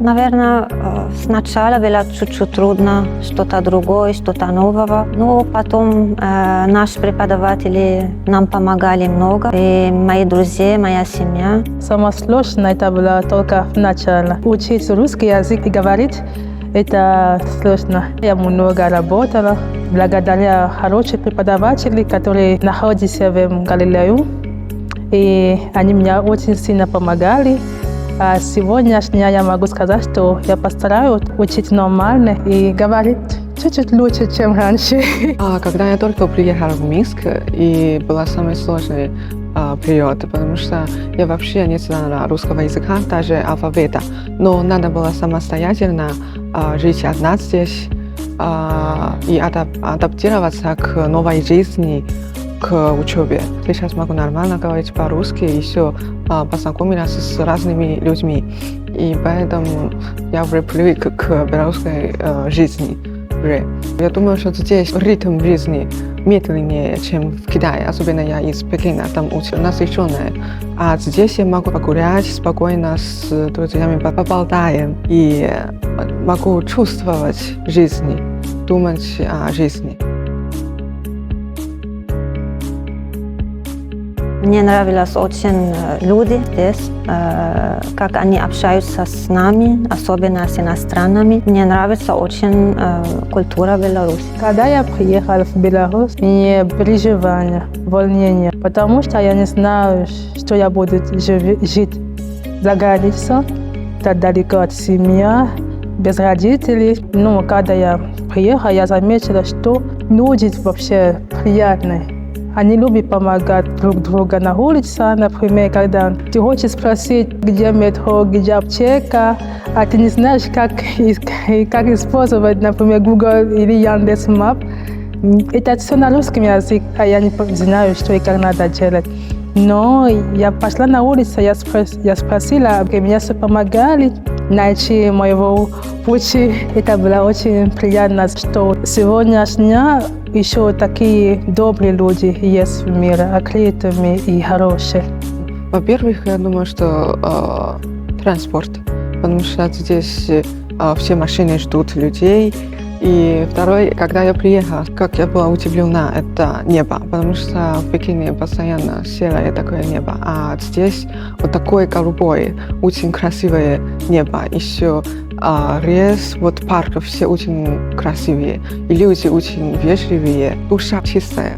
Наверное, сначала было чуть-чуть трудно, что-то другое, что-то нового. Но потом наши преподаватели нам помогали много. И мои друзья, моя семья. Самое сложное это было только в начале. Учить русский язык и говорить это сложно. Я много работала благодаря хорошим преподавателям, которые находятся в Галилее. И они мне очень сильно помогали. А сегодня я могу сказать, что я постараюсь учить нормально и говорить чуть-чуть лучше, чем раньше. Когда я только приехала в Минск, и была самый сложный период, потому что я вообще не знала русского языка, даже алфавита. Но надо было самостоятельно жить одна здесь и адаптироваться к новой жизни, к учебе. Сейчас могу нормально говорить по-русски, еще познакомилась с разными людьми. И поэтому я уже привык к белорусской жизни. Я думаю, что здесь ритм жизни медленнее, чем в Китае. Особенно я из Пекина, там очень насыщенная. А здесь я могу погулять спокойно с друзьями, поболтаем. И могу чувствовать жизнь, думать о жизни. Мне нравились очень люди здесь, как они общаются с нами, особенно с иностранными. Мне нравится очень культура Беларуси. Когда я приехала в Беларусь, мне переживания, волнение, потому что я не знаю, что я буду жить за границей, так далеко от семьи, без родителей. Но когда я приехала, я заметила, что люди вообще приятные. Они любят помогать друг другу на улице, например, когда ты хочешь спросить, где метро, где аптека, а ты не знаешь, как использовать, например, Google или Яндекс.Мап. Это все на русском языке, а я не знаю, что и как надо делать. Но я пошла на улицу, я спросила, и мне все помогали найти моего пути. Это было очень приятно, что сегодняшние еще такие добрые люди есть в мире, открытыми и хорошие. Во-первых, я думаю, что транспорт, потому что здесь все машины ждут людей. И второй, когда я приехала, как я была удивлена, это небо, потому что в Пекине постоянно серое такое небо, а здесь вот такое голубое, очень красивое небо. Еще лес, вот парк, все очень красивые, и люди очень вежливые, душа чистая.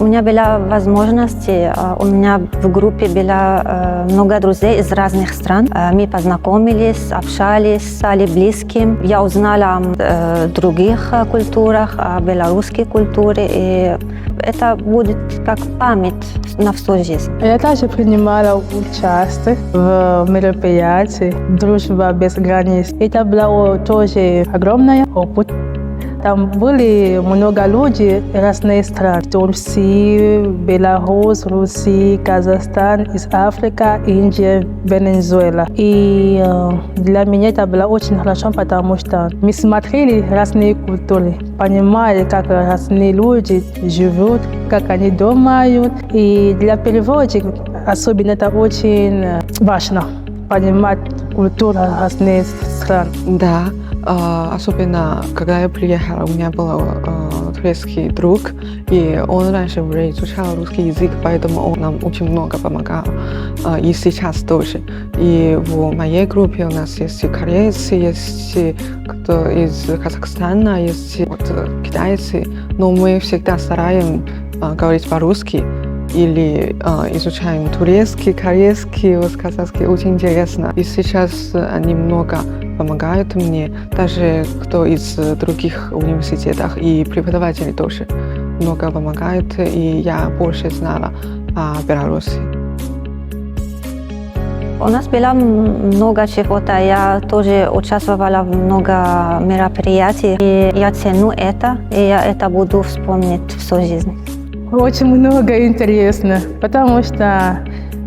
У меня была возможность, у меня в группе было много друзей из разных стран. Мы познакомились, общались, стали близкими. Я узнала о других культурах, о белорусской культуре. И это будет как память на всю жизнь. Я также принимала участие в мероприятии «Дружба без границ». Это был тоже огромный опыт. Там были много людей разных стран. Турция, Беларусь, Россия, Казахстан, из Африки, Индия, Венесуэла. И для меня это было очень хорошо, потому что мы смотрели разные культуры, понимали, как разные люди живут, как они думают. И для переводчиков особенно это очень важно, понимать культуру разных стран. Да. Особенно, когда я приехала, у меня был турецкий друг, и он раньше уже изучал русский язык, поэтому он нам очень много помогал, и сейчас тоже. И в моей группе у нас есть корейцы, есть кто из Казахстана, есть китайцы, но мы всегда стараемся говорить по-русски или изучаем турецкий, корейский, казахский, очень интересно. И сейчас они много помогают мне, даже кто из других университетов, и преподаватели тоже много помогают, и я больше знала о Беларуси. У нас было много чего-то, я тоже участвовала в много мероприятий, и я ценю это, и я это буду вспомнить всю жизнь. Очень много интересно, потому что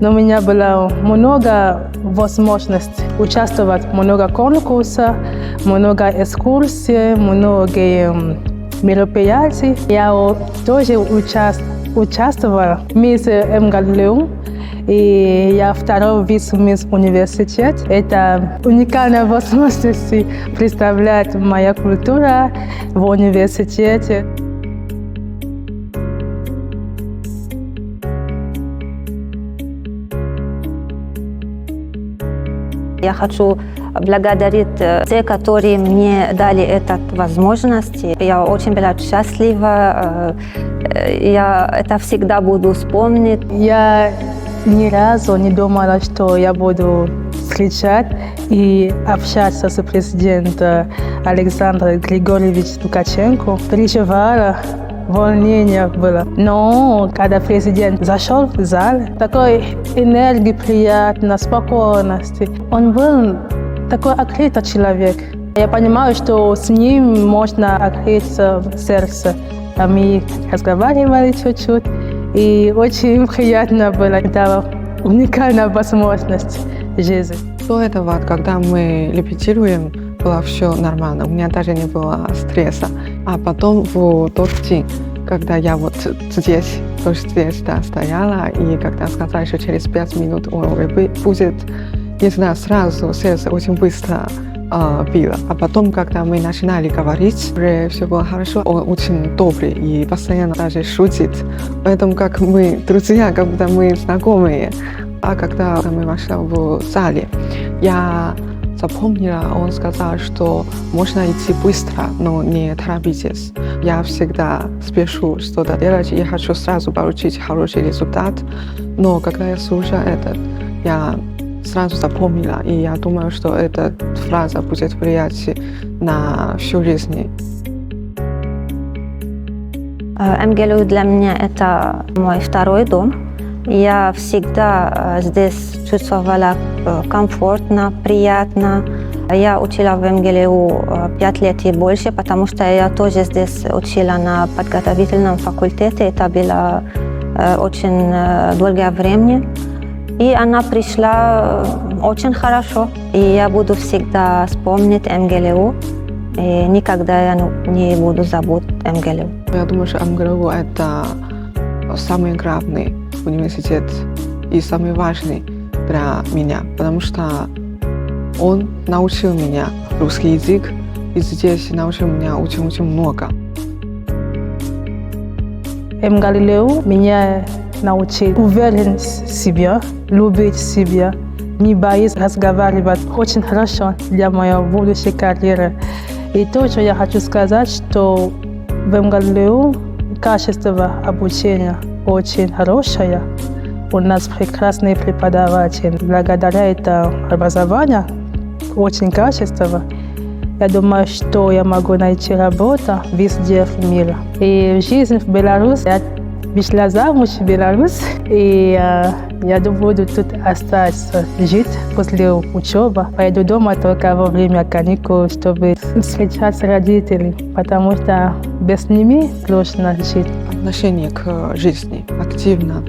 у меня было много возможностей участвовать, много конкурсов, много экскурсий, много мероприятий. Я тоже участвовала в Мисс Галилею, И я второй вице-мисс университет. Это уникальная возможность представлять мою культуру в университете. Я хочу благодарить тех, которые мне дали эту возможность. Я очень была счастлива. Я это всегда буду вспомнить. Я ни разу не думала, что я буду встречать и общаться с президентом Александром Григорьевичем Лукашенко. Переживала, волнение было. Но когда президент зашел в зал, такой энергии приятной, спокойности. Он был такой открытый человек. Я понимаю, что с ним можно открыться в сердце. А мы разговаривали чуть-чуть, и очень приятно было. Это уникальная возможность жизни. До этого, когда мы репетируем, было все нормально, у меня даже не было стресса. А потом в тот день, когда я вот здесь, да, стояла, и когда сказали, что через 5 минут он будет, не знаю, сразу сердце очень быстро било. А потом, когда мы начинали говорить, уже все было хорошо. Он очень добрый и постоянно даже шутит. Поэтому как мы друзья, как будто мы знакомые. А когда мы вошли в зале, я запомнила, он сказал, что можно идти быстро, но не торопитесь. Я всегда спешу что-то делать, я хочу сразу получить хороший результат. Но когда я слушаю это, я сразу запомнила, и я думаю, что эта фраза будет влиять на всю жизнь. МГЛУ для меня это мой второй дом. Я всегда здесь чувствовала комфортно, приятно. Я учила в МГЛУ 5 лет и больше, потому что я тоже здесь учила на подготовительном факультете. Это было очень долгое время. И она пришла очень хорошо. И я буду всегда вспомнить МГЛУ. И никогда я не буду забыть МГЛУ. Я думаю, что МГЛУ – это самый главный университет и самый важный для меня, потому что он научил меня русский язык, и здесь научил меня очень-очень много. МГЛУ меня научил уверен в себе, любить себя, не боясь разговаривать. Очень хорошо для моей будущей карьеры. И то, что я хочу сказать, что в МГЛУ качество обучения очень хорошее. У нас прекрасные преподаватели. Благодаря этому образованию очень качественно. Я думаю, что я могу найти работу везде в мире. И жизнь в Беларуси. Я вышла замуж в Беларусь, и я буду тут остаться жить после учебы. Поеду дома только во время каникул, чтобы встречаться с родителями, потому что без ними сложно жить. Отношение к жизни активно,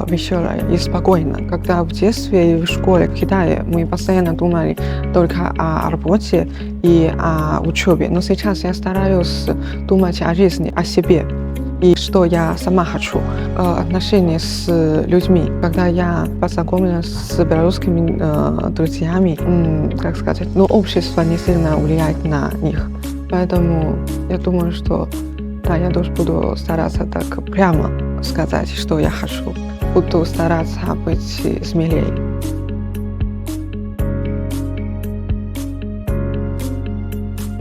веселое и спокойно. Когда в детстве и в школе в Китае мы постоянно думали только о работе и о учебе, но сейчас я стараюсь думать о жизни, о себе. И что я сама хочу, отношения с людьми. Когда я познакомилась с белорусскими друзьями, как сказать, общество не сильно влияет на них. Поэтому я думаю, что да, я тоже буду стараться так прямо сказать, что я хочу. Буду стараться быть смелее.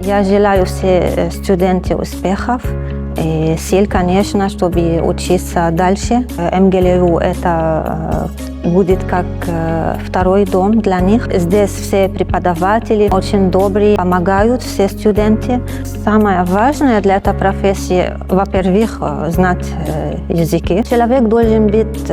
Я желаю всем студентам успехов. И сил, конечно, чтобы учиться дальше. МГЛУ это будет как второй дом для них. Здесь все преподаватели очень добрые, помогают все студенты. Самое важное для этой профессии, во-первых, знать языки. Человек должен быть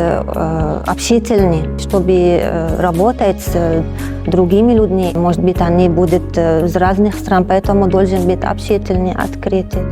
общительный, чтобы работать с другими людьми. Может быть, они будут из разных стран, поэтому должен быть общительный, открытый.